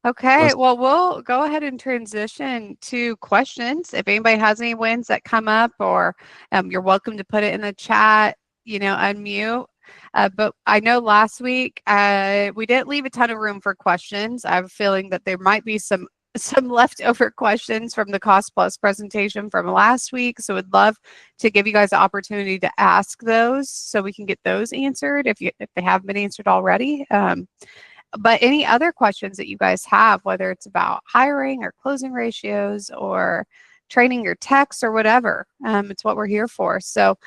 Okay, well, we'll go ahead and transition to questions. If anybody has any wins that come up, or you're welcome to put it in the chat, unmute. But I know last week we didn't leave a ton of room for questions. I have a feeling that there might be some leftover questions from the Cost Plus presentation from last week. So would love to give you guys the opportunity to ask those so we can get those answered if they have been answered already. But any other questions that you guys have, whether it's about hiring or closing ratios or training your techs or whatever, it's what we're here for. So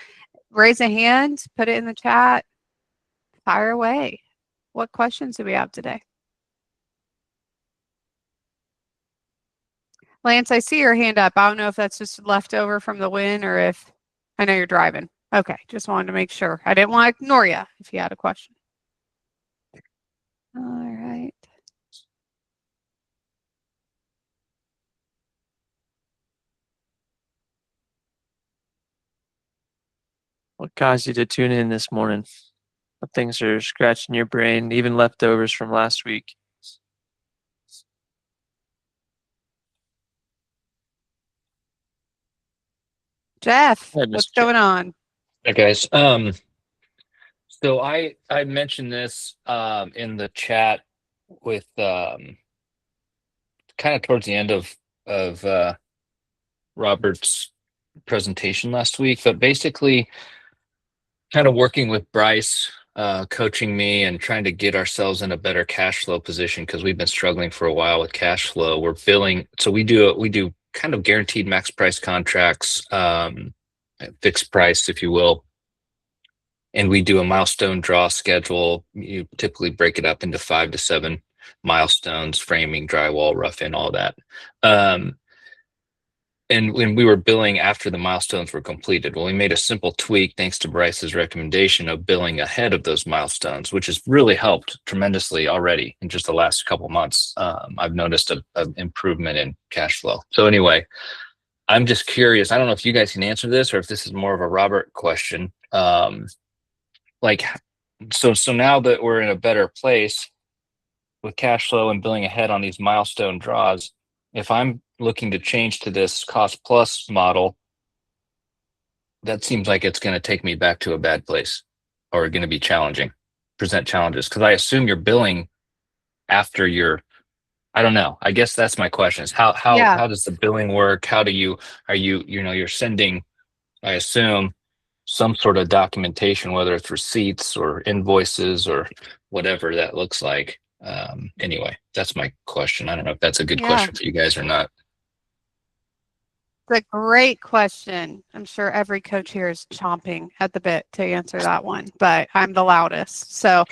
raise a hand, put it in the chat, fire away. What questions do we have today? Lance, I see your hand up. I don't know if that's just left over from the win or if I know you're driving. Okay, just wanted to make sure. I didn't want to ignore you if you had a question. All right. What caused you to tune in this morning? What things are scratching your brain, even leftovers from last week? Jeff, Hi, what's Mr. Chair. going on? Hey guys. So I mentioned this in the chat with kind of towards the end of Robert's presentation last week, but basically kind of working with Bryce, coaching me and trying to get ourselves in a better cash flow position because we've been struggling for a while with cash flow. We're billing, so we do kind of guaranteed max price contracts, fixed price, if you will. And we do a milestone draw schedule. You typically break it up into 5 to 7 milestones: framing, drywall, rough-in, all that. And when we were billing after the milestones were completed, well, we made a simple tweak thanks to Bryce's recommendation of billing ahead of those milestones, which has really helped tremendously already in just the last couple months. I've noticed an improvement in cash flow. So anyway, I'm just curious. I don't know if you guys can answer this or if this is more of a Robert question. Like, so now that we're in a better place with cash flow and billing ahead on these milestone draws, if I'm looking to change to this cost plus model, that seems like it's going to take me back to a bad place or going to be challenging, present challenges, because I assume you're billing after I don't know. I guess that's my question is how does the billing work? How do you're sending, I assume, some sort of documentation, whether it's receipts or invoices or whatever that looks like. Anyway, that's my question. I don't know if that's a good question for you guys or not. It's a great question. I'm sure every coach here is chomping at the bit to answer that one, but I'm the loudest. So,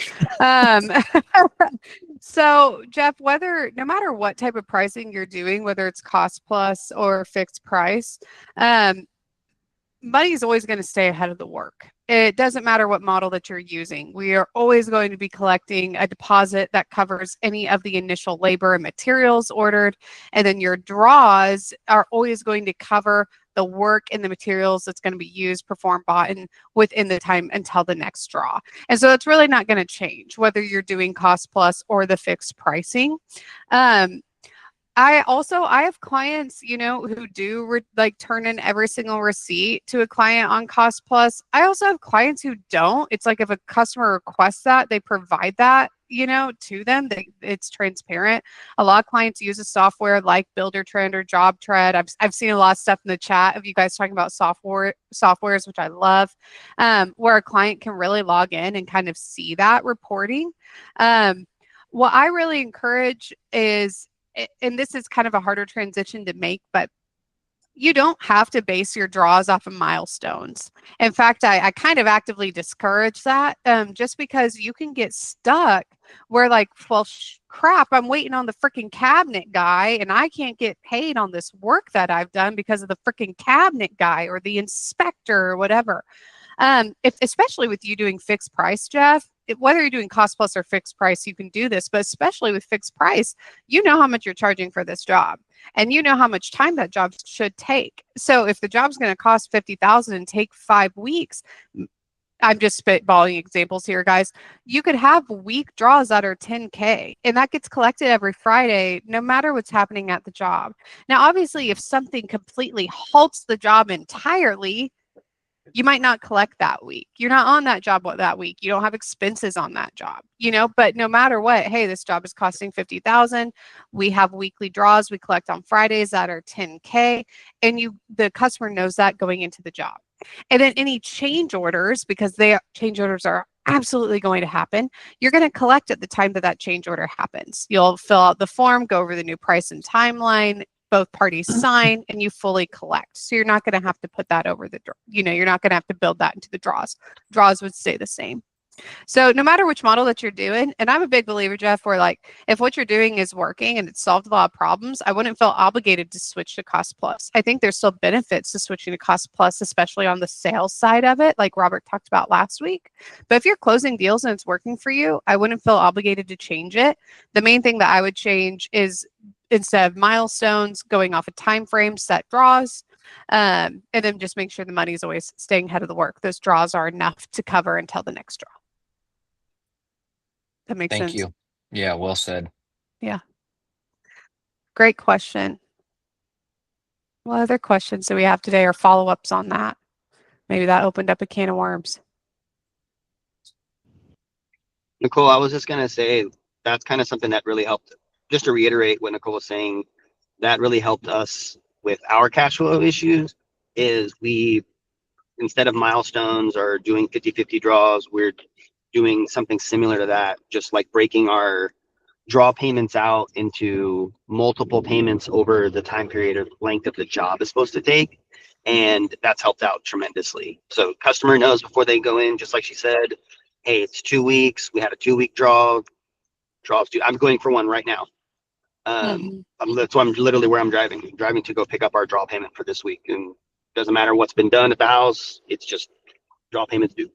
so Jeff, no matter what type of pricing you're doing, whether it's cost plus or fixed price, money is always going to stay ahead of the work. It doesn't matter what model that you're using. We are always going to be collecting a deposit that covers any of the initial labor and materials ordered. And then your draws are always going to cover the work and the materials that's going to be used, performed, bought, and within the time until the next draw. And so it's really not going to change whether you're doing cost plus or the fixed pricing. I have clients, who do turn in every single receipt to a client on cost plus. I also have clients who don't. It's like if a customer requests that, they provide that, to them. It's transparent. A lot of clients use a software like Buildertrend or JobTread. I've seen a lot of stuff in the chat of you guys talking about softwares, which I love, where a client can really log in and kind of see that reporting. What I really encourage is, and this is kind of a harder transition to make, but you don't have to base your draws off of milestones. In fact, I kind of actively discourage that, just because you can get stuck where crap, I'm waiting on the freaking cabinet guy and I can't get paid on this work that I've done because of the freaking cabinet guy or the inspector or whatever. Especially with you doing fixed price, Jeff, whether you're doing cost plus or fixed price, you can do this, but especially with fixed price, you know how much you're charging for this job and you know how much time that job should take. So if the job's going to cost $50,000 and take 5 weeks, I'm just spitballing examples here, guys. You could have week draws that are 10K, and that gets collected every Friday, no matter what's happening at the job. Now, obviously, if something completely halts the job entirely, you might not collect that week. You're not on that job that week. You don't have expenses on that job, but no matter what, hey, this job is costing 50,000. We have weekly draws we collect on Fridays that are 10K, and the customer knows that going into the job. And then any change orders, because change orders are absolutely going to happen, you're going to collect at the time that change order happens. You'll fill out the form, go over the new price and timeline, both parties sign, and you fully collect. So you're not going to have to put that over you're not going to have to build that into the draws. Draws would stay the same. So no matter which model that you're doing, and I'm a big believer, Jeff, where like if what you're doing is working and it's solved a lot of problems, I wouldn't feel obligated to switch to cost plus. I think there's still benefits to switching to cost plus, especially on the sales side of it, like Robert talked about last week. But if you're closing deals and it's working for you, I wouldn't feel obligated to change it. The main thing that I would change is instead of milestones, going off a time frame, set draws. And then just make sure the money is always staying ahead of the work. Those draws are enough to cover until the next draw. That makes sense. Thank you. Yeah, well said. Yeah. Great question. What other questions do we have today or follow-ups on that? Maybe that opened up a can of worms. Nicole, I was just going to say that's kind of something that really helped. Just to reiterate what Nicole was saying, that really helped us with our cash flow issues is we, instead of milestones or doing 50-50 draws, we're doing something similar to that, just like breaking our draw payments out into multiple payments over the time period or length of the job is supposed to take. And that's helped out tremendously. So customer knows before they go in, just like she said, hey, it's 2 weeks. We had a 2-week draws due. I'm going for one right now. So I'm literally where I'm driving to go pick up our draw payment for this week. And doesn't matter what's been done at the house. It's just draw payments due.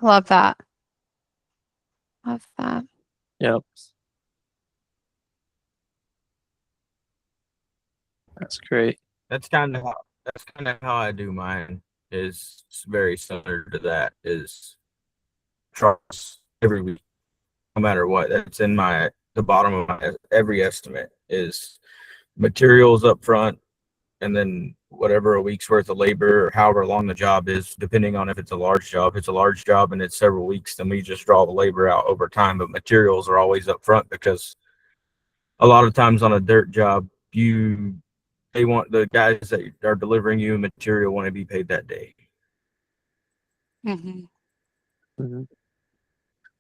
Love that. Love that. Yep. That's great. That's kind of how I do mine. Is very similar to that. Is trust every week, no matter what. That's in the bottom of every estimate is materials up front, and then whatever a week's worth of labor or however long the job is, depending on if it's a large job. If it's a large job and it's several weeks, then we just draw the labor out over time. But materials are always up front because a lot of times on a dirt job, they want the guys that are delivering you material want to be paid that day.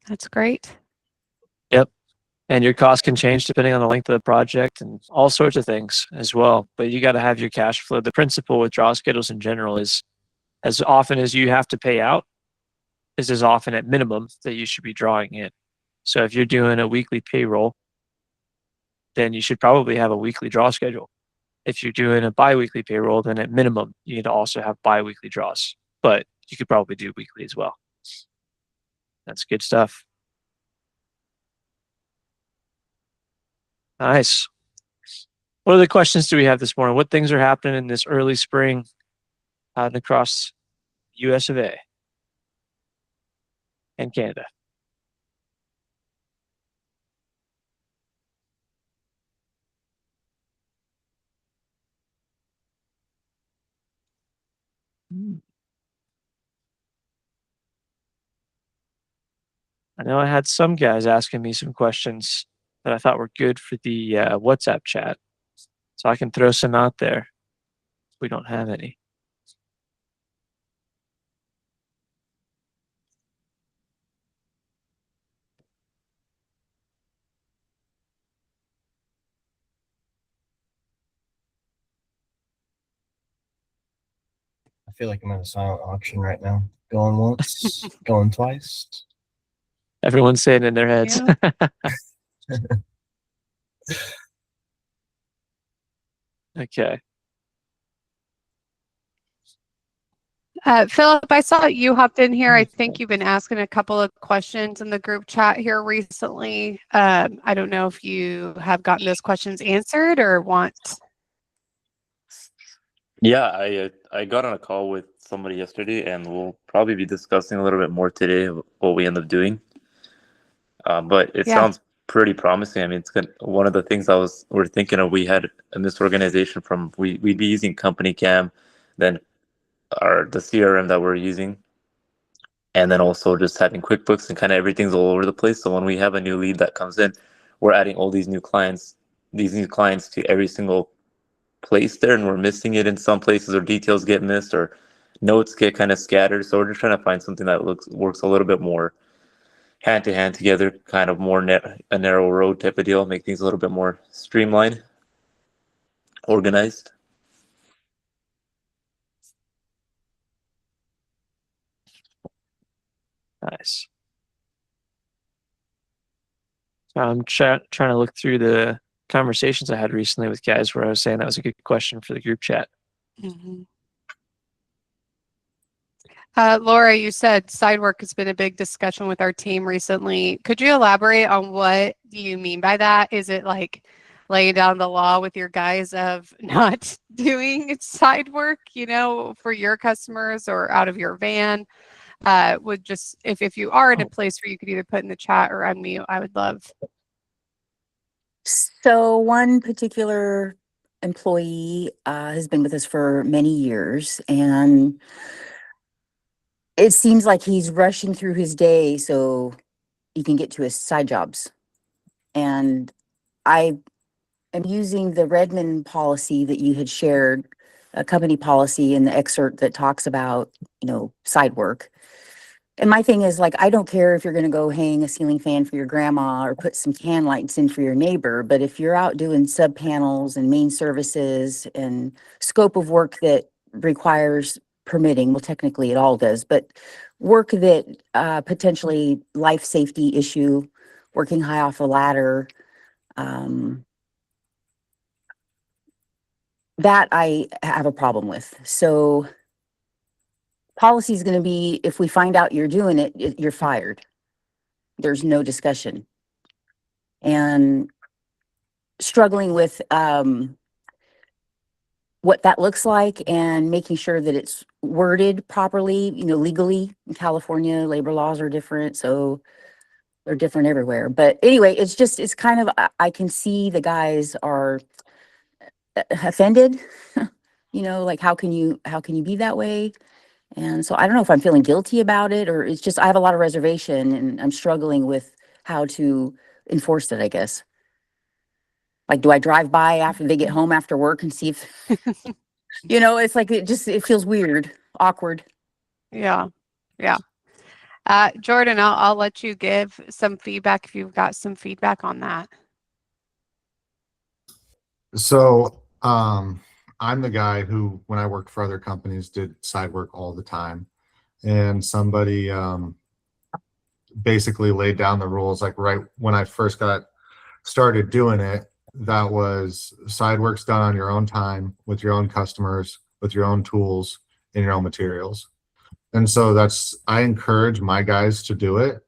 That's great. Yep. And your cost can change depending on the length of the project and all sorts of things as well. But you got to have your cash flow. The principle with draw schedules in general is as often as you have to pay out is as often at minimum that you should be drawing in. So if you're doing a weekly payroll, then you should probably have a weekly draw schedule. If you're doing a bi-weekly payroll, then at minimum, you need to also have bi-weekly draws. But you could probably do weekly as well. That's good stuff. Nice. What other questions do we have this morning? What things are happening in this early spring out and across US of A and Canada? I know I had some guys asking me some questions that I thought were good for the WhatsApp chat. So I can throw some out there if we don't have any. I feel like I'm at a silent auction right now. Going once, going twice. Everyone's saying in their heads. Yeah. Okay. Philip, I saw you hopped in here. I think you've been asking a couple of questions in the group chat here recently. I don't know if you have gotten those questions answered or want. Yeah, I got on a call with somebody yesterday, and we'll probably be discussing a little bit more today of what we end up doing. But it Yeah. sounds pretty promising. I mean, one of the things we're thinking of. We had in this organization we'd be using Company Cam, then the CRM that we're using, and then also just having QuickBooks, and kind of everything's all over the place. So when we have a new lead that comes in, we're adding all these new clients to every single place there, and we're missing it in some places, or details get missed, or notes get kind of scattered. So we're just trying to find something that works a little bit more hand to hand together, kind of more a narrow road type of deal, make things a little bit more streamlined, organized. Nice. So I'm trying to look through the conversations I had recently with guys where I was saying that was a good question for the group chat. Mm-hmm. Laura, you said side work has been a big discussion with our team recently. Could you elaborate on what you mean by that? Is it like laying down the law with your guys of not doing side work, for your customers or out of your van? Would just, if you are in a place where you could either put in the chat or unmute, I would love. So one particular employee has been with us for many years, and it seems like he's rushing through his day so he can get to his side jobs. And I am using the Redmond policy that you had shared, a company policy in the excerpt that talks about, side work. And my thing is, like, I don't care if you're going to go hang a ceiling fan for your grandma or put some can lights in for your neighbor, but if you're out doing sub panels and main services and scope of work that requires permitting, well, technically it all does, but work that potentially life safety issue, working high off a ladder, that I have a problem with. So policy is going to be, if we find out you're doing it, you're fired. There's no discussion. And struggling with what that looks like and making sure that it's worded properly, legally. In California, labor laws are different, so they're different everywhere. But anyway, it's kind of, I can see the guys are offended, like, how can you be that way? And so I don't know if I'm feeling guilty about it, or it's just I have a lot of reservation and I'm struggling with how to enforce it, I guess. Like, do I drive by after they get home after work and see if, it's like, it feels weird, awkward. Yeah. Yeah. Jordan, I'll let you give some feedback if you've got some feedback on that. So, I'm the guy who, when I worked for other companies, did side work all the time. And somebody basically laid down the rules, like right when I first got started doing it, that was side work's done on your own time, with your own customers, with your own tools and your own materials. And so I encourage my guys to do it.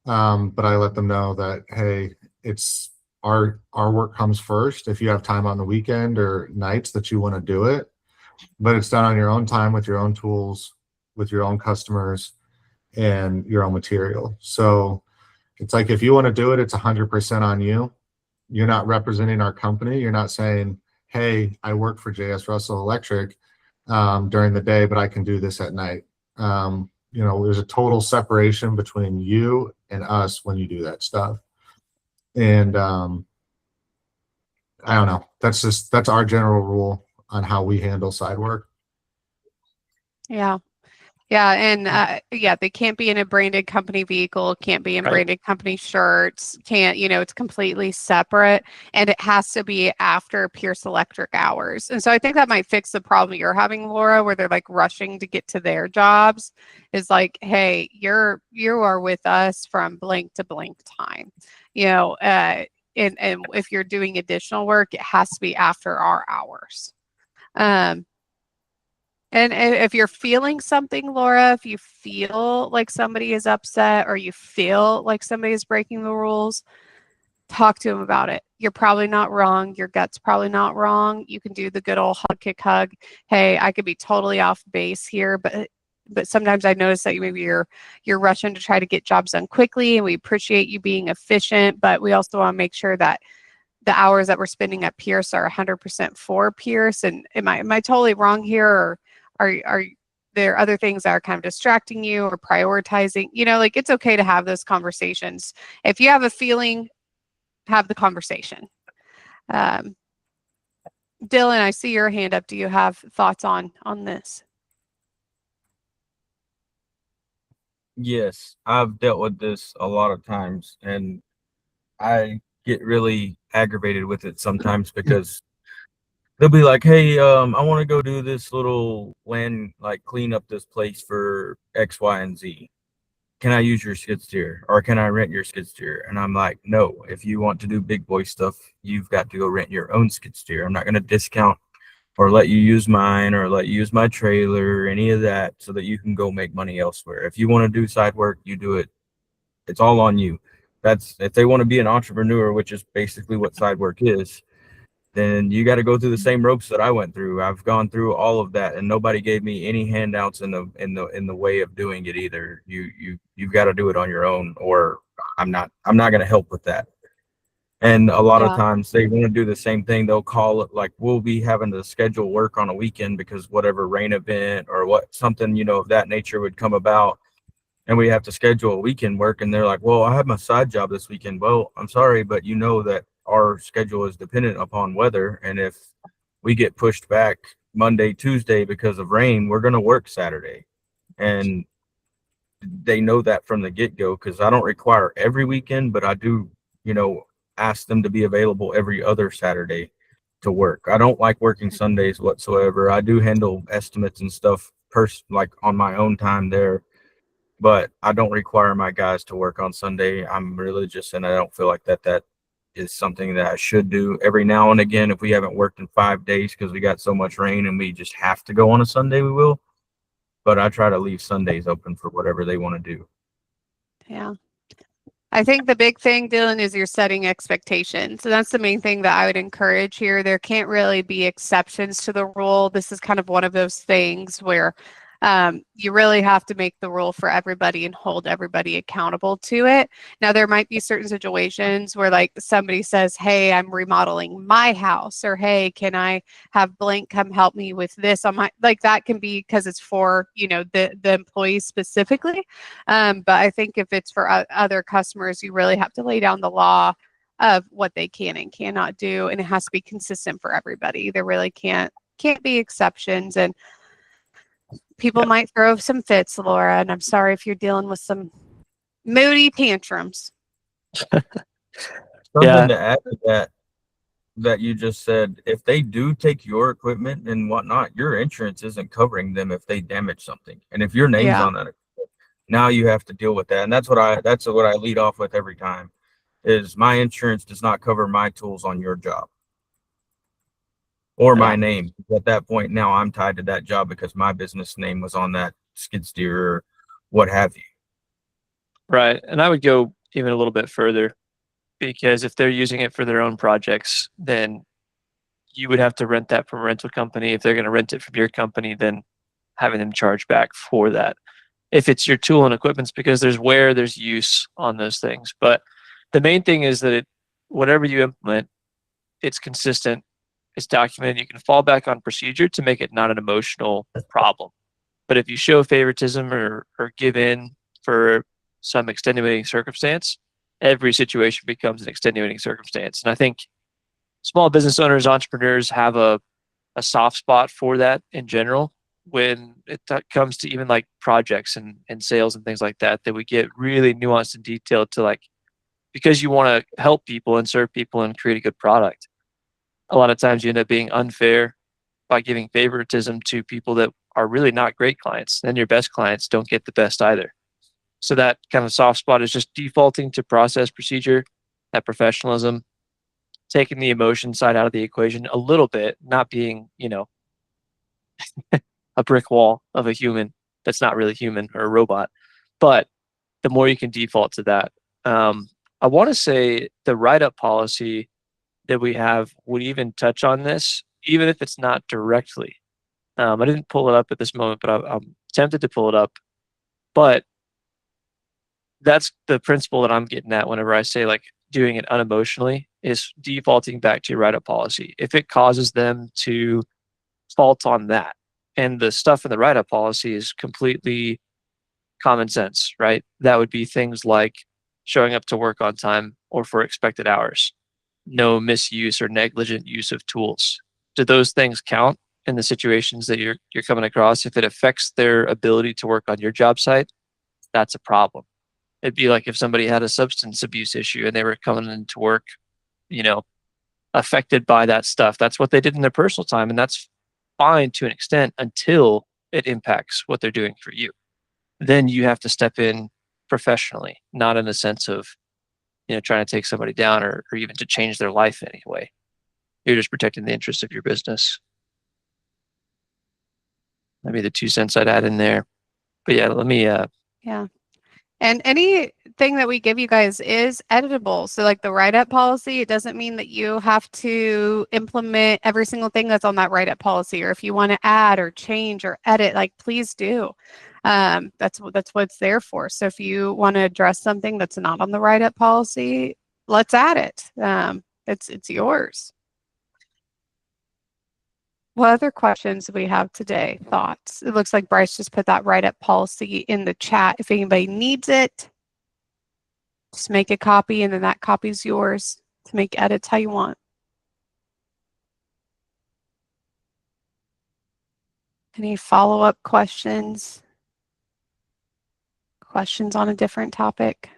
But I let them know that, hey, it's our work comes first. If you have time on the weekend or nights that you want to do it, but it's done on your own time, with your own tools, with your own customers and your own material. So it's like, if you want to do it, it's 100% on you. You're not representing our company. You're not saying, hey, I work for JS Russell Electric during the day, but I can do this at night. There's a total separation between you and us when you do that stuff. And I don't know. That's our general rule on how we handle side work. Yeah. Yeah. And they can't be in a branded company vehicle, can't be in branded company shirts, it's completely separate, and it has to be after Pierce Electric hours. And so I think that might fix the problem you're having, Laura, where they're like rushing to get to their jobs. Is like, hey, you are with us from blank to blank time, and if you're doing additional work, it has to be after our hours. And if you're feeling something, Laura, if you feel like somebody is upset or you feel like somebody is breaking the rules, talk to them about it. You're probably not wrong. Your gut's probably not wrong. You can do the good old hug, kick, hug. Hey, I could be totally off base here, but sometimes I notice that maybe you're rushing to try to get jobs done quickly, and we appreciate you being efficient, but we also want to make sure that the hours that we're spending at Pierce are 100% for Pierce. And am I totally wrong here, or are there other things that are kind of distracting you or prioritizing? Like, it's okay to have those conversations. If you have a feeling, have the conversation. Dylan, I see your hand up. Do you have thoughts on this? Yes, I've dealt with this a lot of times, and I get really aggravated with it sometimes because they'll be like, "Hey, I want to go do this little land, like clean up this place for X, Y, and Z. Can I use your skid steer, or can I rent your skid steer?" And I'm like, "No, if you want to do big boy stuff, you've got to go rent your own skid steer. I'm not going to discount or let you use mine or let you use my trailer or any of that so that you can go make money elsewhere. If you want to do side work, you do it. It's all on you." That's if they want to be an entrepreneur, which is basically what side work is, then you got to go through the same ropes that I went through. I've gone through all of that, and nobody gave me any handouts in the way of doing it either. You've got to do it on your own, or I'm not going to help with that. And a lot of Yeah. times they want to do the same thing. They'll call it like, we'll be having to schedule work on a weekend because whatever rain event or what something of that nature would come about, and we have to schedule a weekend work. And they're like, "Well, I have my side job this weekend." Well, I'm sorry, but that our schedule is dependent upon weather. And if we get pushed back Monday, Tuesday because of rain, we're going to work Saturday. And they know that from the get-go, because I don't require every weekend, but I do, ask them to be available every other Saturday to work. I don't like working Sundays whatsoever. I do handle estimates and stuff like on my own time there, but I don't require my guys to work on Sunday. I'm religious, and I don't feel like that is something that I should do. Every now and again, if we haven't worked in 5 days because we got so much rain and we just have to go on a Sunday, we will. But I try to leave Sundays open for whatever they want to do. Yeah. I think the big thing, Dylan, is you're setting expectations. And that's the main thing that I would encourage here. There can't really be exceptions to the rule. This is kind of one of those things where you really have to make the rule for everybody and hold everybody accountable to it. Now, there might be certain situations where like somebody says, "Hey, I'm remodeling my house," or "Hey, can I have blank come help me with this on my," like that can be because it's for, the employees specifically. But I think if it's for other customers, you really have to lay down the law of what they can and cannot do. And it has to be consistent for everybody. There really can't be exceptions. And people might throw some fits, Laura, and I'm sorry if you're dealing with some moody tantrums. Something Yeah. to add to that you just said, if they do take your equipment and whatnot, your insurance isn't covering them if they damage something. And if your name's Yeah. on that, now you have to deal with that. And that's what I lead off with every time is my insurance does not cover my tools on your job or my name. At that point, now I'm tied to that job because my business name was on that skid steer or what have you. Right. And I would go even a little bit further, because if they're using it for their own projects, then you would have to rent that from a rental company. If they're going to rent it from your company, then having them charge back for that. If it's your tool and equipments, because there's use on those things. But the main thing is that whatever you implement, it's consistent, it's documented. You can fall back on procedure to make it not an emotional problem. But if you show favoritism or give in for some extenuating circumstance, every situation becomes an extenuating circumstance. And I think small business owners, entrepreneurs have a soft spot for that in general. When it comes to even like projects and sales and things like that we get really nuanced and detailed to, like, because you want to help people and serve people and create a good product. A lot of times you end up being unfair by giving favoritism to people that are really not great clients. Then your best clients don't get the best either. So that kind of soft spot is just defaulting to process, procedure, that professionalism, taking the emotion side out of the equation a little bit, not being, a brick wall of a human that's not really human or a robot. But the more you can default to that, I want to say the write-up policy that we have would even touch on this, even if it's not directly. I didn't pull it up at this moment, but I'm tempted to pull it up. But that's the principle that I'm getting at whenever I say like doing it unemotionally is defaulting back to your write-up policy. If it causes them to fault on that, and the stuff in the write-up policy is completely common sense, right? That would be things like showing up to work on time or for expected hours, no misuse or negligent use of tools. Do those things count in the situations that you're coming across? If it affects their ability to work on your job site, that's a problem. It'd be like if somebody had a substance abuse issue and they were coming into work, you know, affected by that stuff. That's what they did in their personal time, and that's fine to an extent until it impacts what they're doing for you. Then you have to step in professionally, not in the sense of, you know, trying to take somebody down or even to change their life in any way. You're just protecting the interests of your business. Maybe the 2 cents I'd add in there. But yeah, let me Yeah. And anything that we give you guys is editable. So like the write-up policy, it doesn't mean that you have to implement every single thing that's on that write-up policy. Or if you want to add or change or edit, like please do. That's what it's there for. So if you want to address something that's not on the write-up policy, let's add it. It's yours. What other questions do we have today? Thoughts? It looks like Bryce just put that write-up policy in the chat. If anybody needs it, just make a copy and then that copy's yours to make edits how you want. Any follow-up questions? Questions on a different topic?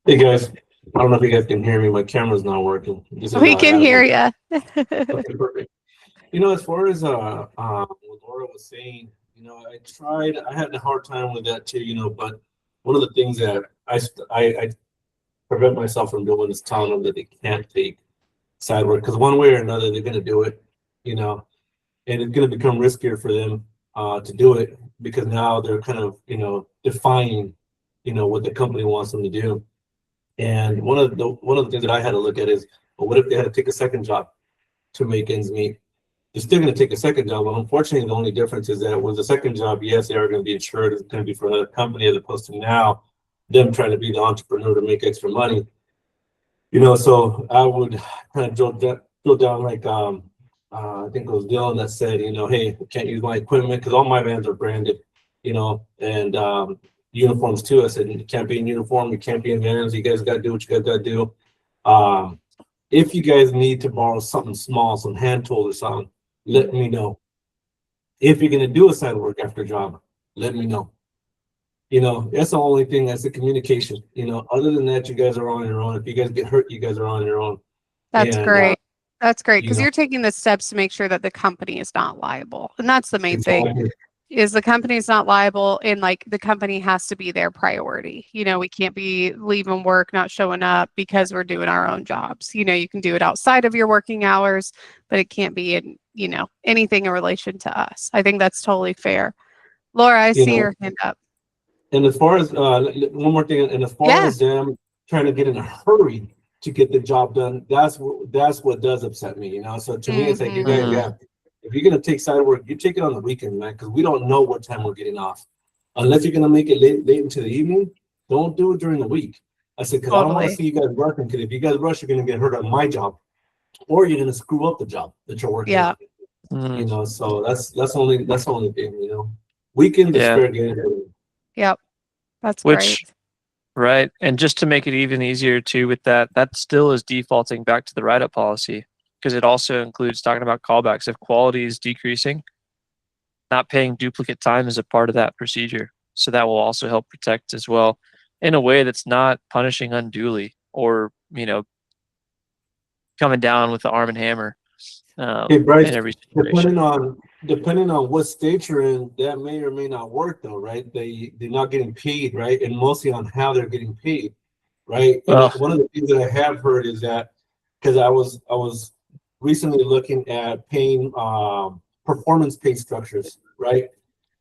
Hey guys, I don't know if you guys can hear me. My camera's not working. We can hear you. Okay, perfect. You know, as far as what Laura was saying, you know, I had a hard time with that too, you know, but one of the things that I prevent myself from doing is telling them that they can't take side work, because one way or another they're going to do it, you know, and it's going to become riskier for them to do it, because now they're kind of, you know, defying, you know, what the company wants them to do. And one of the things that I had to look at is, well, what if they had to take a second job to make ends meet? They're still going to take a second job, but unfortunately, the only difference is that with the second job, yes, they are going to be insured. It's going to be for another company, as opposed to now them trying to be the entrepreneur to make extra money. You know, so I would kind of drill down like I think it was Dylan that said, you know, hey, I can't use my equipment because all my vans are branded, you know, and uniforms too. I said, you can't be in uniform, you can't be in vans, you guys got to do what you guys got to do. If you guys need to borrow something small, some hand tools or something, let me know. If you're going to do a side work after job, let me know. You know, that's the only thing, that's the communication. You know, other than that, you guys are on your own. If you guys get hurt, you guys are on your own. That's great. That's great, because you know, you're taking the steps to make sure that the company is not liable. And that's the main thing. Is the company is not liable, and like the company has to be their priority. You know, we can't be leaving work, not showing up because we're doing our own jobs. You know, you can do it outside of your working hours, but it can't be in, you know, anything in relation to us. I think that's totally fair. Laura, I see your hand up. And as far as one more thing, and as far as them trying to get in a hurry to get the job done, that's what does upset me. You know, so to me, it's like, you guys, if you're gonna take side work, you take it on the weekend, man, because we don't know what time we're getting off. Unless you're gonna make it late into the evening, don't do it during the week. I said, because I don't want to see you guys rushing. Because if you guys rush, you're gonna get hurt on my job, or you're gonna screw up the job that you're working. Yeah. On. You know, so that's the only thing. You know, weekend is fair game. Yep, that's great. Right, and just to make it even easier too with that still is defaulting back to the write-up policy, because it also includes talking about callbacks. If quality is decreasing, not paying duplicate time is a part of that procedure. So that will also help protect as well, in a way that's not punishing unduly or, you know, coming down with the arm and hammer. Hey Bryce, in every situation. depending on what state you're in, that may or may not work though, right? They're not getting paid, right? And mostly on how they're getting paid, right? And one of the things that I have heard is that, because I was recently looking at paying performance pay structures, right?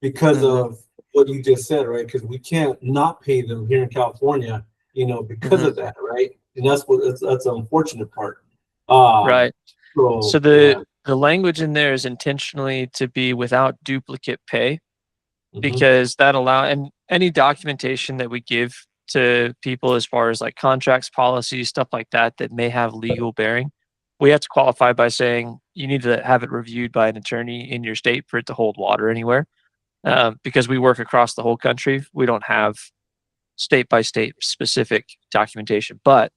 Because of what you just said, right? Because we can't not pay them here in California, because of that, right? And that's the unfortunate part. Right. So Yeah. the language in there is intentionally to be without duplicate pay, Mhm. because that and any documentation that we give to people as far as like contracts, policies, stuff like that that may have legal bearing, we have to qualify by saying you need to have it reviewed by an attorney in your state for it to hold water anywhere. Because we work across the whole country, we don't have state by state specific documentation. But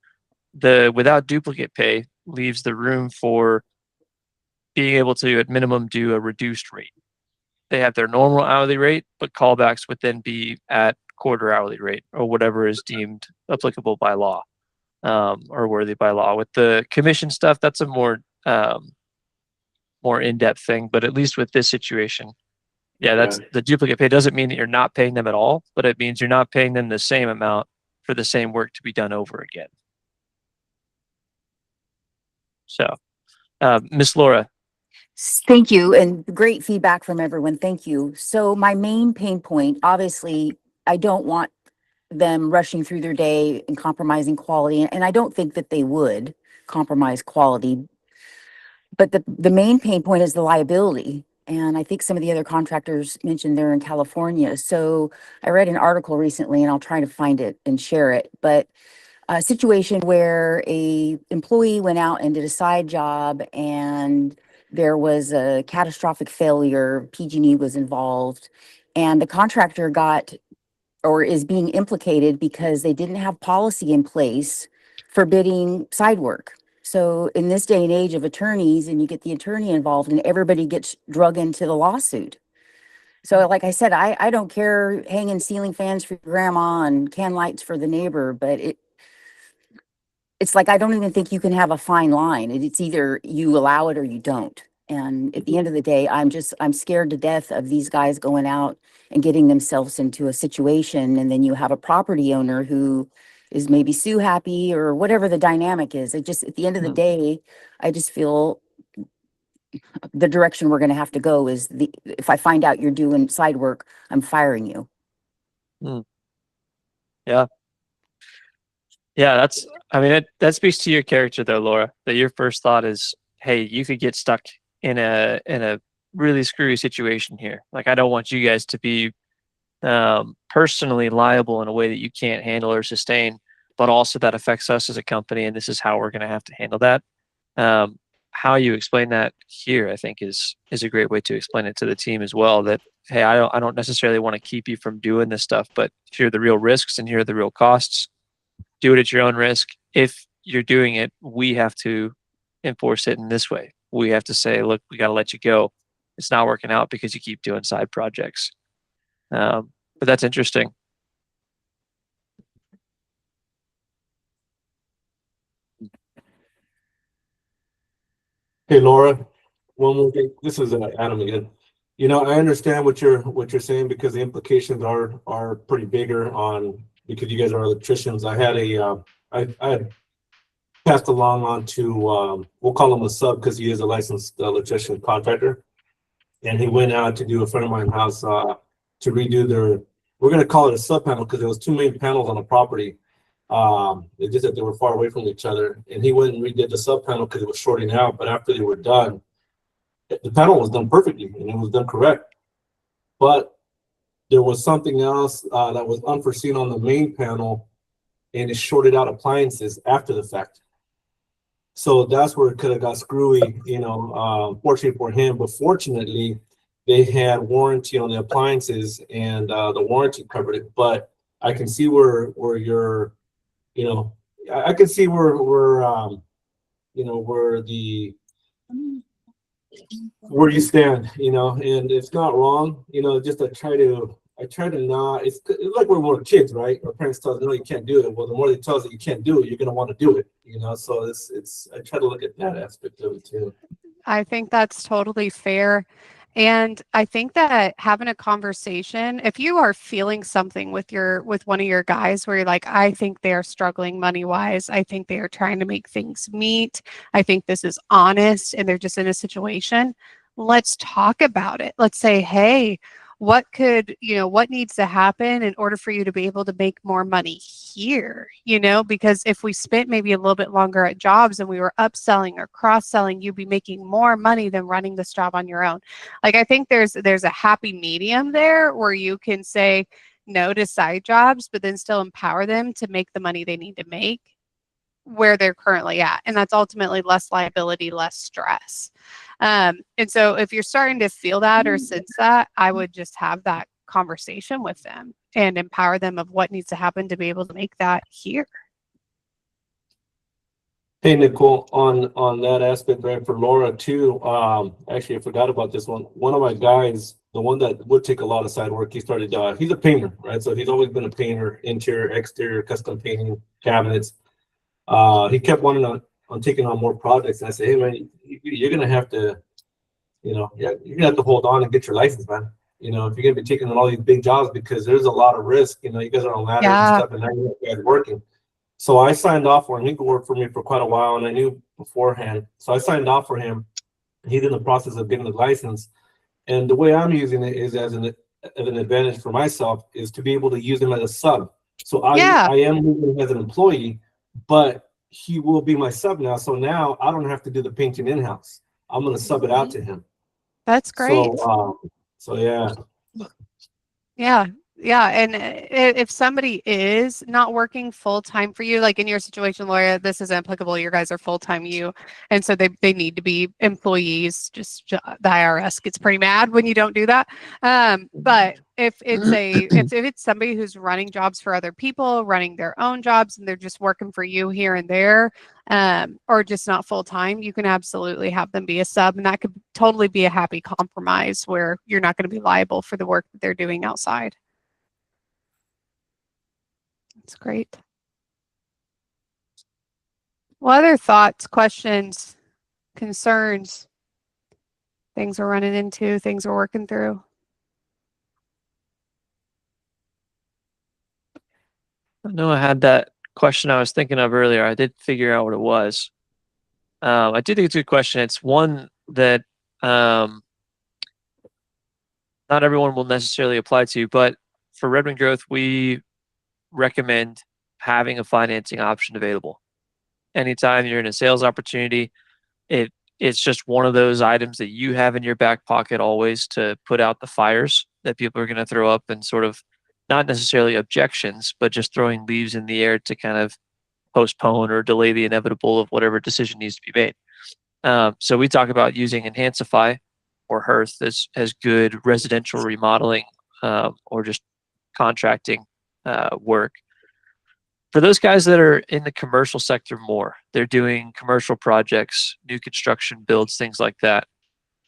the without duplicate pay leaves the room for being able to at minimum do a reduced rate. They have their normal hourly rate, but callbacks would then be at quarter hourly rate or whatever is deemed applicable by law, or worthy by law. With the commission stuff, that's a more in-depth thing. But at least with this situation, yeah, that's the duplicate pay doesn't mean that you're not paying them at all, but it means you're not paying them the same amount for the same work to be done over again. So, Miss Laura. Thank you, and great feedback from everyone. Thank you. So my main pain point, obviously, I don't want them rushing through their day and compromising quality, and I don't think that they would compromise quality. But the main pain point is the liability. And I think some of the other contractors mentioned they're in California. So I read an article recently, and I'll try to find it and share it. But a situation where a employee went out and did a side job, and there was a catastrophic failure, PG&E was involved, and the contractor got or is being implicated because they didn't have policy in place forbidding side work. So in this day and age of attorneys, and you get the attorney involved and everybody gets drug into the lawsuit. So like I said, I don't care hanging ceiling fans for your grandma and can lights for the neighbor, but it's like, I don't even think you can have a fine line. It's either you allow it or you don't. And at the end of the day, I'm scared to death of these guys going out and getting themselves into a situation. And then you have a property owner who is maybe sue happy or whatever the dynamic is. It just, at the end of the day, I just feel the direction we're going to have to go is if I find out you're doing side work, I'm firing you. Yeah. Yeah, that speaks to your character though, Laura, that your first thought is, hey, you could get stuck in a really screwy situation here. Like, I don't want you guys to be personally liable in a way that you can't handle or sustain, but also that affects us as a company, and this is how we're going to have to handle that. How you explain that here, I think, is a great way to explain it to the team as well, that, hey, I don't necessarily want to keep you from doing this stuff, but here are the real risks and here are the real costs. Do it at your own risk. If you're doing it, we have to enforce it in this way. We have to say, look, we got to let you go. It's not working out because you keep doing side projects. But that's interesting. Hey, Laura, one more thing. This is Adam again. I understand what you're saying, because the implications are pretty bigger on, because you guys are electricians. I had passed along on to, we'll call him a sub because he is a licensed electrician contractor. And he went out to do a friend of mine's house to redo we're going to call it a sub panel because there was two main panels on the property. It's just that they were far away from each other. And he went and redid the sub panel because it was shorting out. But after they were done, the panel was done perfectly and it was done correct. But there was something else that was unforeseen on the main panel, and it shorted out appliances after the fact. So that's where it could have got screwy, fortunately for him. But fortunately, they had warranty on the appliances, and the warranty covered it. But I can see where you're, I can see where you stand, and it's not wrong, just I try to not, it's like when we're kids, right? Our parents tell us, no, you can't do it. Well, the more they tell us that you can't do it, you're going to want to do it, so I try to look at that aspect of it too. I think that's totally fair. And I think that having a conversation, if you are feeling something with one of your guys where you're like, I think they are struggling money wise, I think they are trying to make things meet, I think this is honest and they're just in a situation, let's talk about it. Let's say, hey, what needs to happen in order for you to be able to make more money here? Because if we spent maybe a little bit longer at jobs and we were upselling or cross-selling, you'd be making more money than running this job on your own. Like, I think there's a happy medium there where you can say no to side jobs, but then still empower them to make the money they need to make where they're currently at. And that's ultimately less liability, less stress. And so if you're starting to feel that or sense that, I would just have that conversation with them and empower them of what needs to happen to be able to make that here. Hey, Nicole, on that aspect, right, for Laura too, actually, I forgot about this one. One of my guys, the one that would take a lot of side work, he's a painter, right? So he's always been a painter, interior, exterior, custom painting, cabinets. He kept wanting on taking on more projects. And I said, hey, man, you're going to have to, you're going to have to hold on and get your license, man. If you're going to be taking on all these big jobs, because there's a lot of risk, you guys are on ladders and stuff, and now you guys working. So I signed off for him. He could work for me for quite a while, and I knew beforehand. So I signed off for him. He's in the process of getting the license. And the way I'm using it is as an advantage for myself, is to be able to use him as a sub. So I am moving him as an employee, but he will be my sub now. So now I don't have to do the painting in-house. I'm going to sub it out to him. That's great. So yeah. Yeah. And if somebody is not working full time for you, like in your situation, Laura, this is applicable. Your guys are full time and so they need to be employees. Just the IRS gets pretty mad when you don't do that. But if it's somebody who's running jobs for other people, running their own jobs, and they're just working for you here and there, or just not full time, you can absolutely have them be a sub, and that could totally be a happy compromise where you're not going to be liable for the work that they're doing outside. That's great. What other thoughts, questions, concerns, things we're running into, things we're working through? I know I had that question I was thinking of earlier. I did figure out what it was. I do think it's a good question. It's one that not everyone will necessarily apply to, but for Redmond Growth, we recommend having a financing option available. Anytime you're in a sales opportunity, it's just one of those items that you have in your back pocket always to put out the fires that people are going to throw up, and sort of not necessarily objections, but just throwing leaves in the air to kind of postpone or delay the inevitable of whatever decision needs to be made. So we talk about using Enhancify or Hearth as good residential remodeling or just contracting work. For those guys that are in the commercial sector more, they're doing commercial projects, new construction builds, things like that.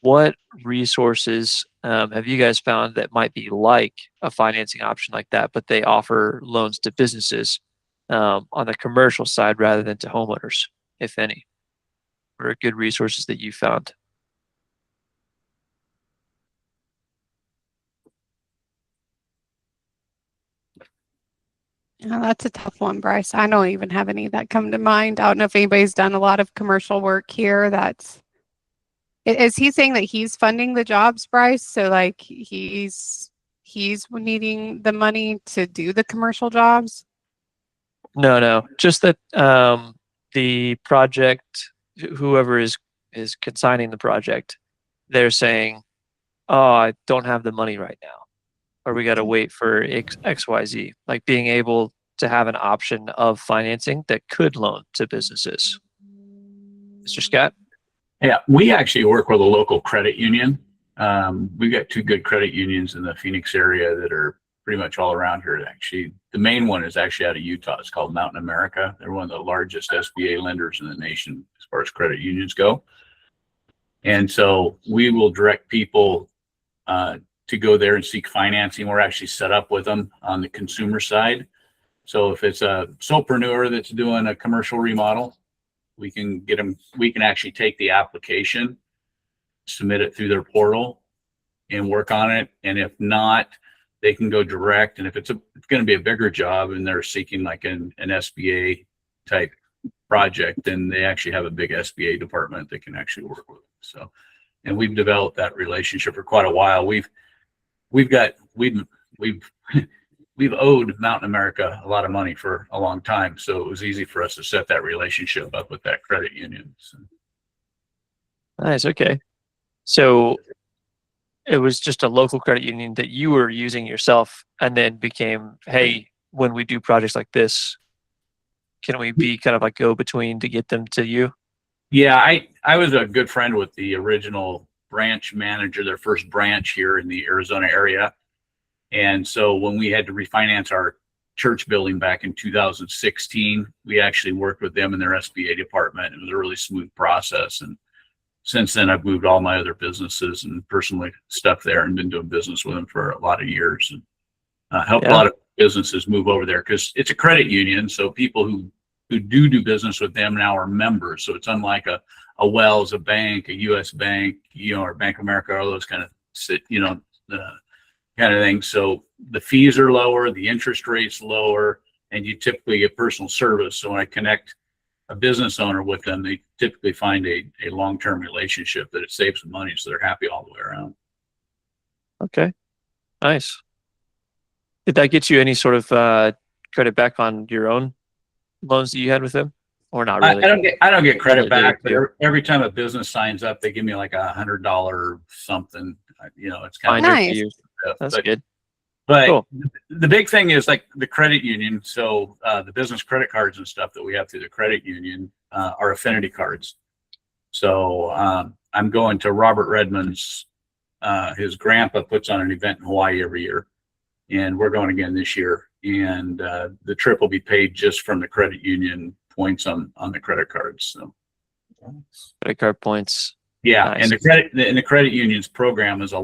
What resources have you guys found that might be like a financing option like that, but they offer loans to businesses on the commercial side rather than to homeowners, if any? What are good resources that you found? Oh, that's a tough one, Bryce. I don't even have any that come to mind. I don't know if anybody's done a lot of commercial work here. Is he saying that he's funding the jobs, Bryce? So like he's needing the money to do the commercial jobs? No. Just that the project, whoever is consigning the project, they're saying, oh, I don't have the money right now, or we got to wait for XYZ, like being able to have an option of financing that could loan to businesses. Mr. Scott? Yeah, we actually work with a local credit union. We've got two good credit unions in the Phoenix area that are pretty much all around here. Actually, the main one is actually out of Utah. It's called Mountain America. They're one of the largest SBA lenders in the nation as far as credit unions go. And so we will direct people to go there and seek financing. We're actually set up with them on the consumer side. So if it's a solopreneur that's doing a commercial remodel, we can get them, we can actually take the application, submit it through their portal, and work on it. And if not, they can go direct. And if it's going to be a bigger job and they're seeking like an SBA type project, then they actually have a big SBA department that can actually work with them. So, and we've developed that relationship for quite a while. We've owed Mountain America a lot of money for a long time. So it was easy for us to set that relationship up with that credit union. So. Nice. Okay. So it was just a local credit union that you were using yourself and then became, hey, when we do projects like this, can we be kind of like go between to get them to you? Yeah, I was a good friend with the original branch manager, their first branch here in the Arizona area. And so when we had to refinance our church building back in 2016, we actually worked with them in their SBA department. It was a really smooth process. And since then, I've moved all my other businesses and personally stuff there and been doing business with them for a lot of years, and helped a lot of businesses move over there because it's a credit union. So people who do business with them now are members. So it's unlike a Wells, a bank, a U.S. bank, or Bank of America, all those kind of kind of things. So the fees are lower, the interest rate's lower, and you typically get personal service. So when I connect a business owner with them, they typically find a long-term relationship that it saves them money, so they're happy all the way around. Okay, nice. Did that get you any sort of credit back on your own loans that you had with them, or not really? I don't get credit back, but every time a business signs up, they give me like $100 something. It's kind of nice. That's good. But cool. The big thing is like the credit union. So the business credit cards and stuff that we have through the credit union are affinity cards. So I'm going to Robert Redmond's. His grandpa puts on an event in Hawaii every year, and we're going again this year. And the trip will be paid just from the credit union points on the credit cards. So credit card points. Yeah, Nice. and the credit union's program is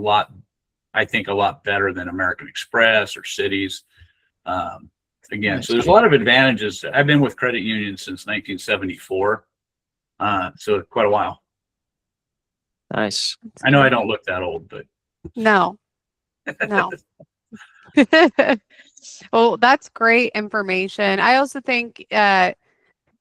I think a lot better than American Express or Cities. Again, so there's a lot of advantages. I've been with credit unions since 1974, so quite a while. Nice. I know I don't look that old, but No. Well, that's great information. I also think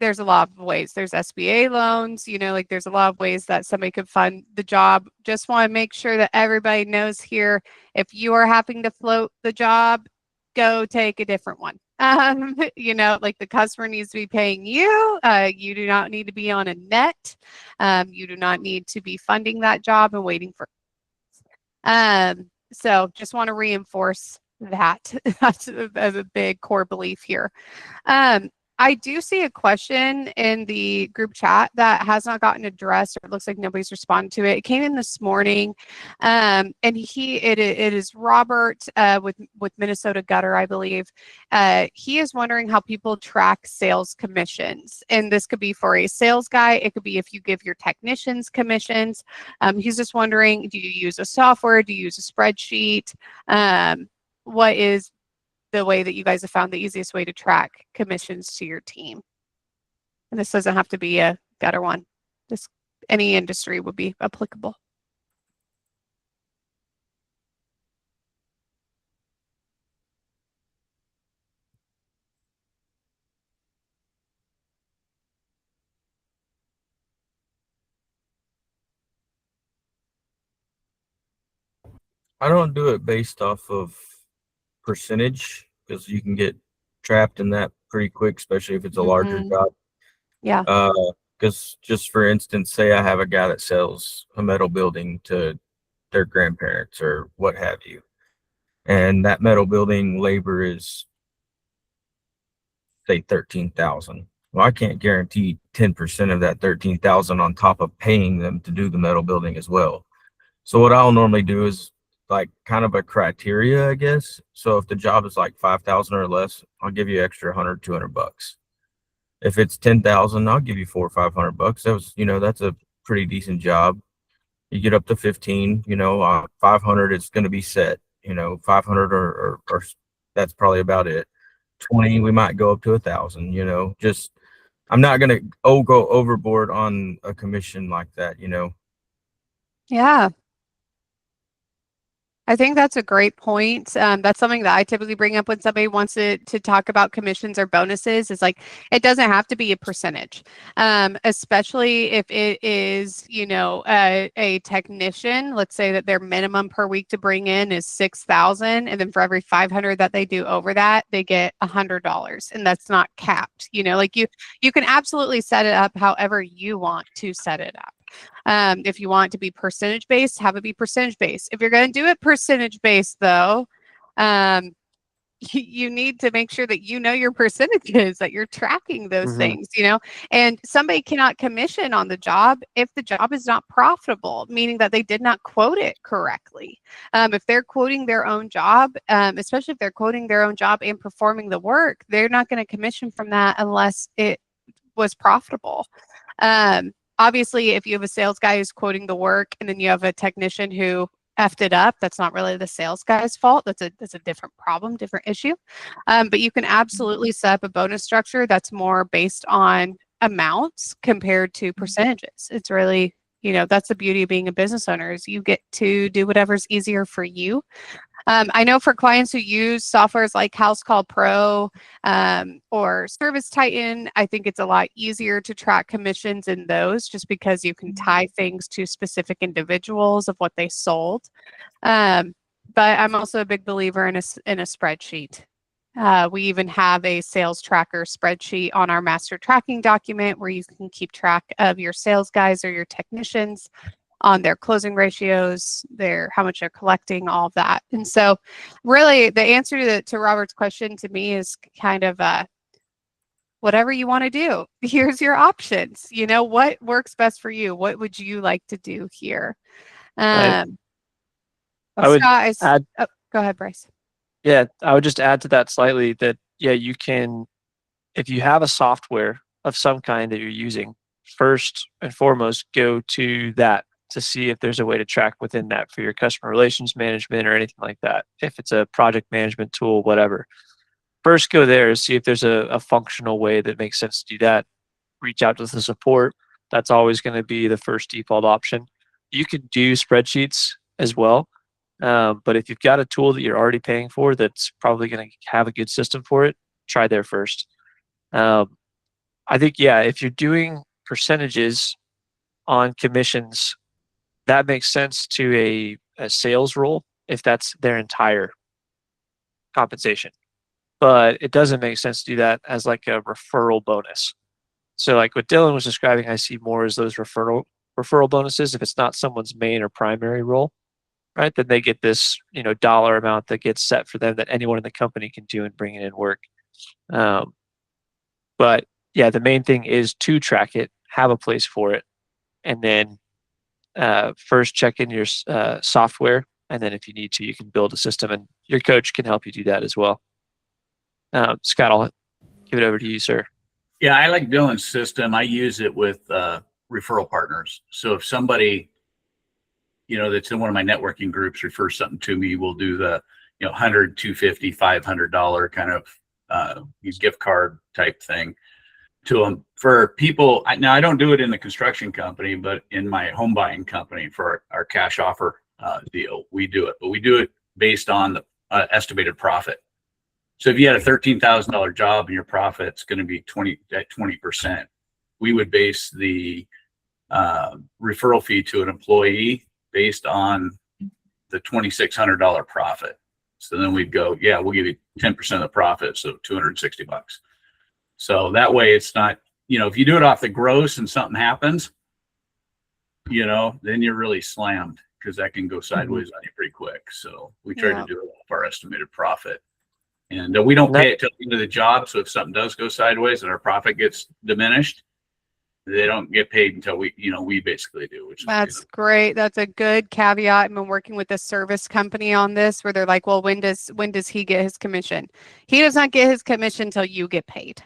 there's a lot of ways. There's SBA loans, like there's a lot of ways that somebody could fund the job. Just want to make sure that everybody knows here, if you are having to float the job, go take a different one. Like the customer needs to be paying you. You do not need to be on a net. You do not need to be funding that job and waiting for. So just want to reinforce that. That's a big core belief here. I do see a question in the group chat that has not gotten addressed, or it looks like nobody's responded to it. It came in this morning, and it is Robert with Minnesota Gutter, I believe. He is wondering how people track sales commissions, and this could be for a sales guy. It could be if you give your technicians commissions. He's just wondering, do you use a software? Do you use a spreadsheet? What is the way that you guys have found the easiest way to track commissions to your team? And this doesn't have to be a gutter one. Any industry would be applicable. I don't do it based off of percentage, because you can get trapped in that pretty quick, especially if it's a larger job. Yeah. Because just for instance, say I have a guy that sells a metal building to their grandparents or what have you, and that metal building labor is say 13,000. Well, I can't guarantee 10% of that 13,000 on top of paying them to do the metal building as well. So what I'll normally do is like kind of a criteria, I guess. So if the job is like 5,000 or less, I'll give you extra 100, 200 bucks. If it's 10,000, I'll give you 400 or 500 bucks. That's a pretty decent job. You get up to 15, 500, it's going to be set, 500 or that's probably about it. 20, we might go up to 1,000, just, I'm not going to go overboard on a commission like that, Yeah. I think that's a great point. That's something that I typically bring up when somebody wants to talk about commissions or bonuses. Is like, it doesn't have to be a percentage, especially if it is, a technician. Let's say that their minimum per week to bring in is 6,000, and then for every 500 that they do over that, they get $100, and that's not capped. Like you can absolutely set it up however you want to set it up. If you want it to be percentage based, have it be percentage based. If you're going to do it percentage based, though, you need to make sure that you know your percentages, that you're tracking those things, and somebody cannot commission on the job if the job is not profitable, meaning that they did not quote it correctly. If they're quoting their own job, especially if they're quoting their own job and performing the work, they're not going to commission from that unless it was profitable. Obviously, if you have a sales guy who's quoting the work and then you have a technician who effed it up, that's not really the sales guy's fault. That's a different problem, different issue. But you can absolutely set up a bonus structure that's more based on amounts compared to percentages. It's really, that's the beauty of being a business owner, is you get to do whatever's easier for you. I know for clients who use softwares like House Call Pro or Service Titan, I think it's a lot easier to track commissions in those, just because you can tie things to specific individuals of what they sold. But I'm also a big believer in a spreadsheet. We even have a sales tracker spreadsheet on our master tracking document where you can keep track of your sales guys or your technicians on their closing ratios, how much they're collecting, all of that. And so really the answer to Robert's question to me is kind of whatever you want to do. Here's your options. What works best for you? What would you like to do here? I would add, go ahead, Bryce. Yeah, I would just add to that slightly that, you can, if you have a software of some kind that you're using, first and foremost, go to that to see if there's a way to track within that for your customer relations management or anything like that. If it's a project management tool, whatever. First, go there and see if there's a functional way that makes sense to do that. Reach out to the support. That's always going to be the first default option. You can do spreadsheets as well. But if you've got a tool that you're already paying for that's probably going to have a good system for it, try there first. I think, if you're doing percentages on commissions, that makes sense to a sales role if that's their entire compensation. But it doesn't make sense to do that as like a referral bonus. So like what Dylan was describing, I see more as those referral bonuses. If it's not someone's main or primary role, right, then they get this, dollar amount that gets set for them that anyone in the company can do and bring it in work. But the main thing is to track it, have a place for it, and then first check in your software, and then if you need to, you can build a system, and your coach can help you do that as well. Scott, I'll give it over to you, sir. Yeah, I like Dylan's system. I use it with referral partners. So if somebody, that's in one of my networking groups refers something to me, we'll do the, $100, $250, $500 kind of gift card type thing to them. For people, now I don't do it in the construction company, but in my home buying company for our cash offer deal, we do it. But we do it based on the estimated profit. So if you had a $13,000 job and your profit's going to be 20%, we would base the referral fee to an employee based on the $2,600 profit. So then we'd go, we'll give you 10% of the profit, so $260. So that way it's not, if you do it off the gross and something happens, then you're really slammed, because that can go sideways on you pretty quick. So we try to do it off our estimated profit. And we don't pay it till the end of the job. So if something does go sideways and our profit gets diminished, they don't get paid until we basically do. That's great. That's a good caveat. I've been working with a service company on this where they're like, well, when does he get his commission? He does not get his commission until you get paid.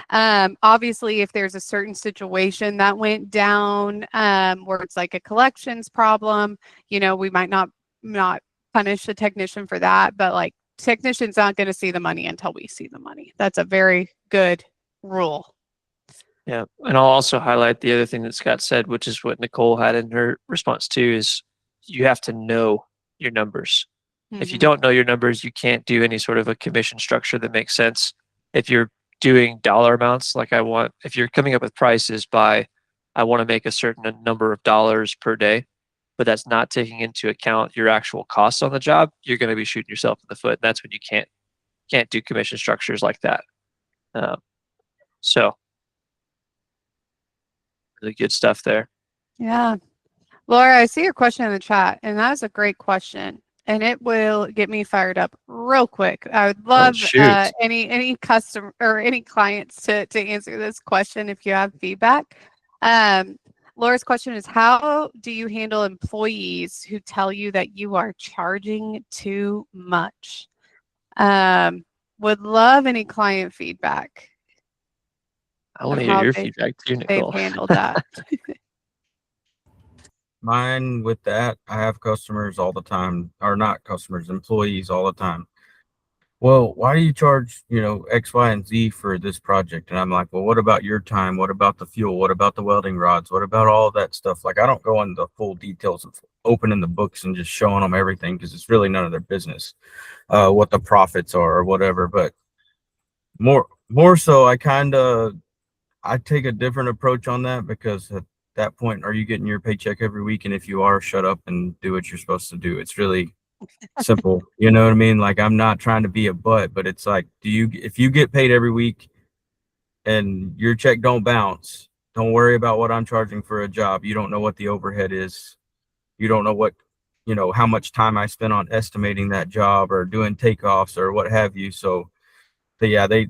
Obviously, if there's a certain situation that went down where it's like a collections problem, we might not punish the technician for that, but like technician's not going to see the money until we see the money. That's a very good rule. Yeah, and I'll also highlight the other thing that Scott said, which is what Nicole had in her response too, is you have to know your numbers. If you Mhm. don't know your numbers, you can't do any sort of a commission structure that makes sense. If you're doing dollar amounts, like if you're coming up with prices by, I want to make a certain number of dollars per day, but that's not taking into account your actual costs on the job, you're going to be shooting yourself in the foot. And that's when you can't do commission structures like that. So really good stuff there. Yeah. Laura, I see your question in the chat, and that's a great question. And it will get me fired up real quick. I would love shoot. any customer or any clients to answer this question if you have feedback. Laura's question is, how do you handle employees who tell you that you are charging too much? Would love any client feedback I want of to hear how your feedback too, they've Nicole. handled that. Mine with that, I have customers all the time, or not customers, employees all the time. Well, why do you charge, X, Y, and Z for this project? And I'm like, well, what about your time? What about the fuel? What about the welding rods? What about all that stuff? Like, I don't go into the full details of opening the books and just showing them everything because it's really none of their business, what the profits are or whatever. But more so, I take a different approach on that, because at that point, are you getting your paycheck every week? And if you are, shut up and do what you're supposed to do. It's really simple. You know what I mean? Like, I'm not trying to be a butt, but it's like, if you get paid every week and your check don't bounce, don't worry about what I'm charging for a job. You don't know what the overhead is. You don't know how much time I spent on estimating that job or doing takeoffs or what have you. So yeah, they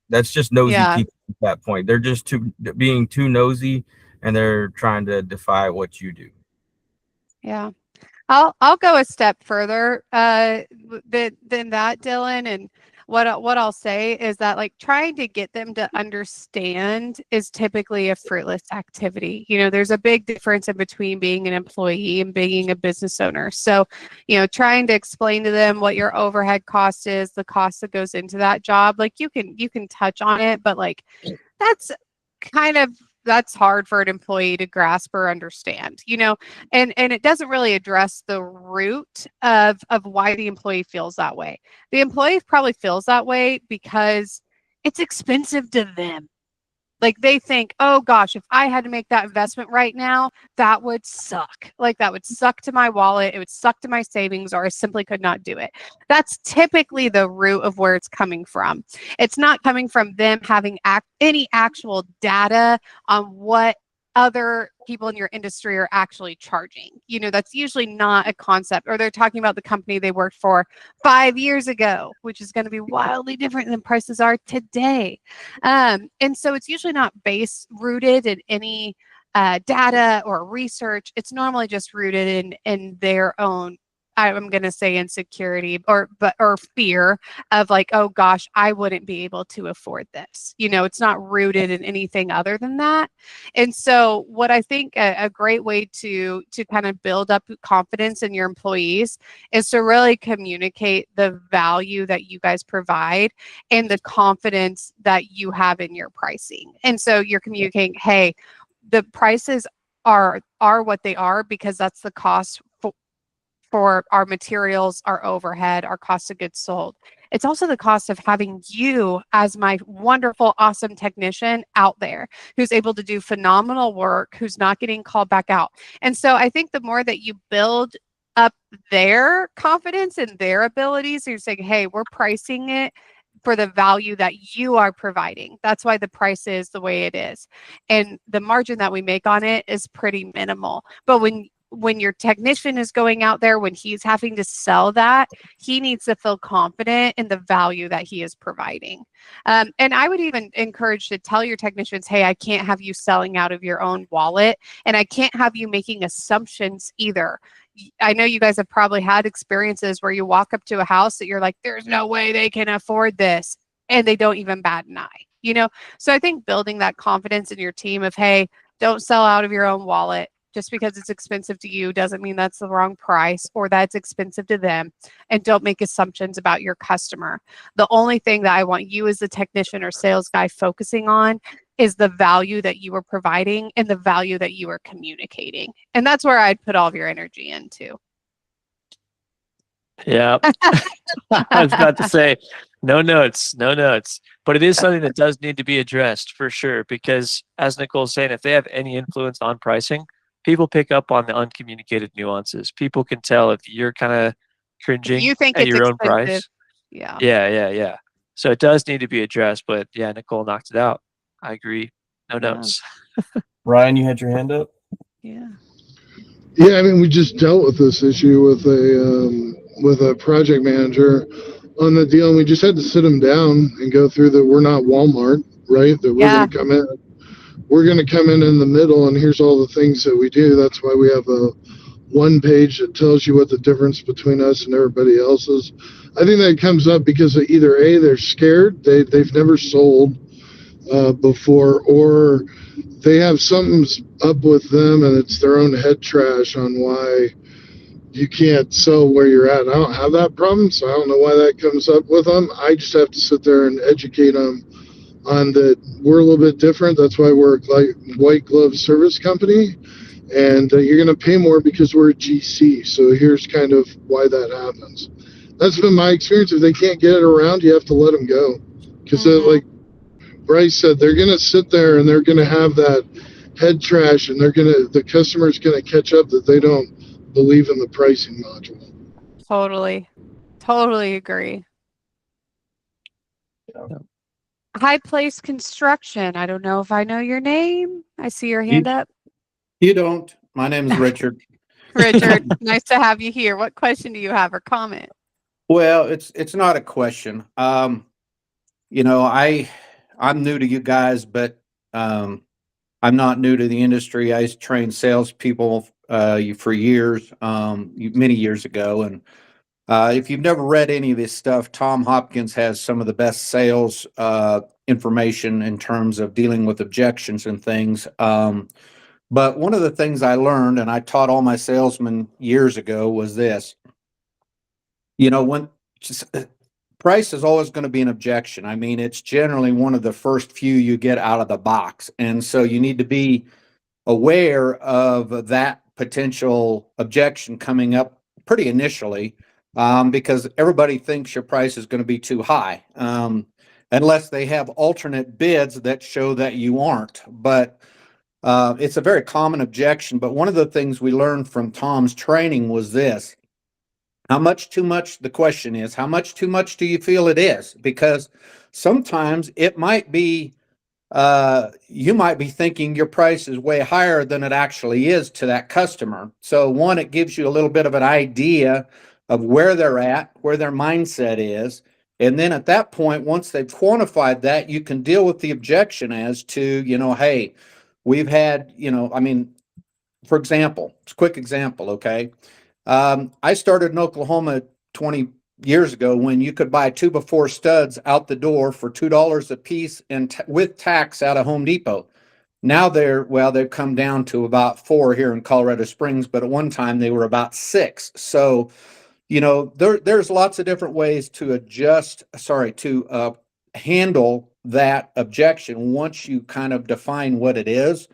that's just nosy Yeah. people at that point. They're just being too nosy, and they're trying to defy what you do. Yeah. I'll go a step further than that, Dylan. And what I'll say is that, like, trying to get them to understand is typically a fruitless activity. There's a big difference in between being an employee and being a business owner. So, trying to explain to them what your overhead cost is, the cost that goes into that job, like you can touch on it, but like that's that's hard for an employee to grasp or understand, and it doesn't really address the root of why the employee feels that way. The employee probably feels that way because it's expensive to them. Like, they think, oh gosh, if I had to make that investment right now, that would suck. Like, that would suck to my wallet. It would suck to my savings, or I simply could not do it. That's typically the root of where it's coming from. It's not coming from them having any actual data on what other people in your industry are actually charging. That's usually not a concept, or they're talking about the company they worked for 5 years ago, which is going to be wildly different than prices are today. And so it's usually not rooted in any data or research. It's normally just rooted in their own, I'm going to say, insecurity or fear of, like, oh gosh, I wouldn't be able to afford this. It's not rooted in anything other than that. And so what I think a great way to kind of build up confidence in your employees is to really communicate the value that you guys provide and the confidence that you have in your pricing. And so you're communicating, hey, the prices are what they are because that's the cost for our materials, our overhead, our cost of goods sold. It's also the cost of having you as my wonderful, awesome technician out there who's able to do phenomenal work, who's not getting called back out. And so I think the more that you build up their confidence and their abilities, you're saying, hey, we're pricing it for the value that you are providing. That's why the price is the way it is. And the margin that we make on it is pretty minimal. But when your technician is going out there, when he's having to sell that, he needs to feel confident in the value that he is providing. And I would even encourage to tell your technicians, hey, I can't have you selling out of your own wallet, and I can't have you making assumptions either. I know you guys have probably had experiences where you walk up to a house that you're like, there's no way they can afford this, and they don't even bat an eye, So I think building that confidence in your team of, hey, don't sell out of your own wallet. Just because it's expensive to you doesn't mean that's the wrong price or that it's expensive to them. And don't make assumptions about your customer. The only thing that I want you as the technician or sales guy focusing on is the value that you are providing and the value that you are communicating. And that's where I'd put all of your energy into. Yeah. I was about to say, no notes, no notes. But it is something that does need to be addressed for sure, because as Nicole's saying, if they have any influence on pricing, people pick up on the uncommunicated nuances. People can tell if you're kind of cringing You think at it's your own expensive. price. Yeah. Yeah. So it does need to be addressed, but yeah, Nicole knocked it out. I agree. No Yeah. notes. Ryan, you had your hand up. Yeah. Yeah, I mean, we just dealt with this issue with a project manager on the deal, and we just had to sit them down and go through that we're not Walmart, right? That Yeah. we're going to come in the middle, and here's all the things that we do. That's why we have a one page that tells you what the difference between us and everybody else is. I think that comes up because of either A, they're scared, they've never sold before, or they have something up with them and it's their own head trash on why you can't sell where you're at. I don't have that problem, so I don't know why that comes up with them. I just have to sit there and educate them on that we're a little bit different. That's why we're a white glove service company, and you're going to pay more because we're a GC. So here's kind of why that happens. That's been my experience. If they can't get it around, you have to let them go, because like Bryce said, they're going to sit there and they're going to have that head trash, and the customer's going to catch up that they don't believe in the pricing module. Totally agree. Yeah. High Place Construction. I don't know if I know your name. I see your hand up. You don't. My name is Richard. Richard, nice to have you here. What question do you have or comment? Well, it's not a question. You know, I'm new to you guys, but I'm not new to the industry. I trained salespeople for years, many years ago. And if you've never read any of this stuff, Tom Hopkins has some of the best sales information in terms of dealing with objections and things. But one of the things I learned, and I taught all my salesmen years ago, was this. You know, price is always going to be an objection. I mean, it's generally one of the first few you get out of the box. And so you need to be aware of that potential objection coming up pretty initially, because everybody thinks your price is going to be too high, unless they have alternate bids that show that you aren't. But it's a very common objection. But one of the things we learned from Tom's training was this. How much too much? The question is, how much too much do you feel it is? Because sometimes it might be, you might be thinking your price is way higher than it actually is to that customer. So one, it gives you a little bit of an idea of where they're at, where their mindset is. And then at that point, once they've quantified that, you can deal with the objection as to, you know, hey, we've had, you know, I mean, for example, it's a quick example, okay? I started in Oklahoma 20 years ago when you could buy 2x4 studs out the door for $2 a piece and with tax out of Home Depot. Now they've come down to about 4 here in Colorado Springs, but at one time they were about 6. So, you know, there's lots of different ways to handle that objection once you kind of define what it is.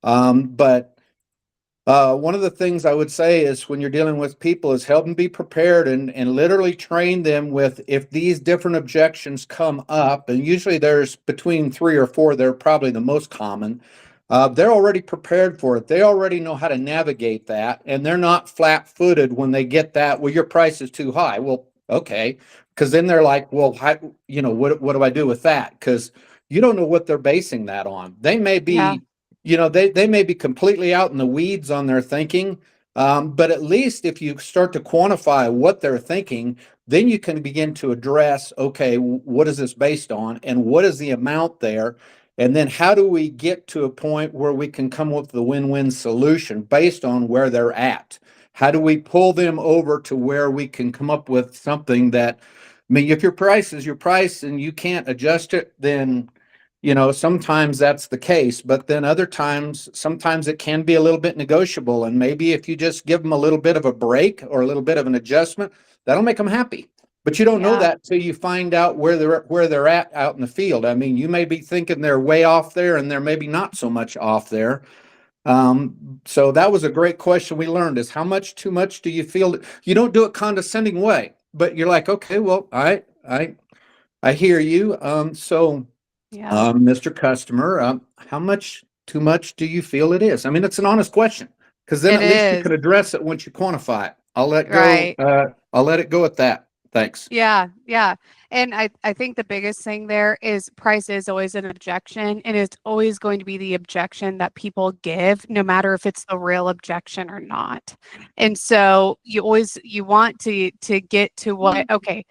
But one of the things I would say is when you're dealing with people is help them be prepared and literally train them with, if these different objections come up, and usually there's between 3 or 4, they're probably the most common. They're already prepared for it. They already know how to navigate that, and they're not flat-footed when they get that, well, your price is too high. Well, okay. Because then they're like, well, you know, what do I do with that? Because you don't know what they're basing that on. They may be, you know, they may be completely out in the weeds on their thinking, but at least if you start to quantify what they're thinking, then you can begin to address, okay, what is this based on, and what is the amount there, and then how do we get to a point where we can come up with the win-win solution based on where they're at? How do we pull them over to where we can come up with something that, I mean, if your price is your price and you can't adjust it, then, you know, sometimes that's the case, but then other times, sometimes it can be a little bit negotiable. And maybe if you just give them a little bit of a break or a little bit of an adjustment, that'll make them happy. But you don't know that till you find out where they're at out in the field. I mean, you may be thinking they're way off there and they're maybe not so much off there. So that was a great question we learned, is how much too much do you feel? You don't do it condescending way, but you're like, okay, well, I hear you. Yeah. Mr. Customer, how much too much do you feel it is? I mean, it's an honest question, because then It at least you is. can address it once you quantify it. I'll let go. Right. I'll let it go at that. Thanks. Yeah, yeah. And I think the biggest thing there is price is always an objection, and it's always going to be the objection that people give, no matter if it's the real objection or not. And so you want to get to what, okay,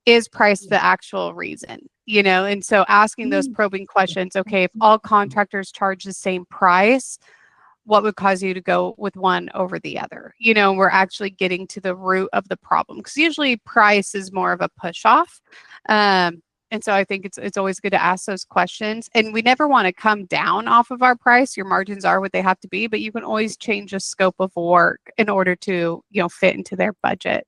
is price the actual reason? You know, and so asking those probing questions, okay, if all contractors charge the same price, what would cause you to go with one over the other? You know, we're actually getting to the root of the problem, because usually price is more of a push off. And so I think it's always good to ask those questions, and we never want to come down off of our price. Your margins are what they have to be, but you can always change the scope of work in order to, you know, fit into their budget.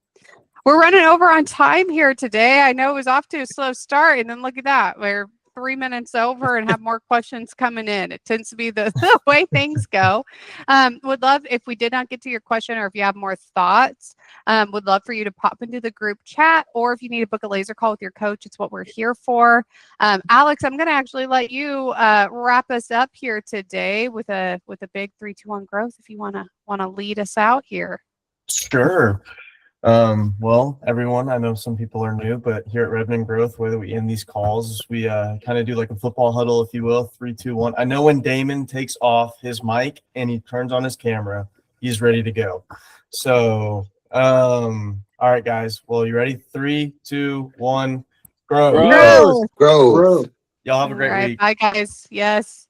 We're running over on time here today. I know it was off to a slow start, and then look at that. We're 3 minutes over and have more questions coming in. It tends to be the way things go. Would love, if we did not get to your question, or if you have more thoughts, would love for you to pop into the group chat, or if you need to book a laser call with your coach, it's what we're here for. Alex, I'm going to actually let you wrap us up here today with a big 3, 2, 1 growth, if you want to lead us out here. Sure. Well, everyone, I know some people are new, but here at Revenant Growth, whether we end these calls, we kind of do like a football huddle, if you will, 3, 2, 1. I know when Damon takes off his mic and he turns on his camera, he's ready to go. So, all right, guys. Well, you ready? 3, 2, 1. Growth. Growth. Growth. Y'all have a great All right, week. bye, guys. Yes.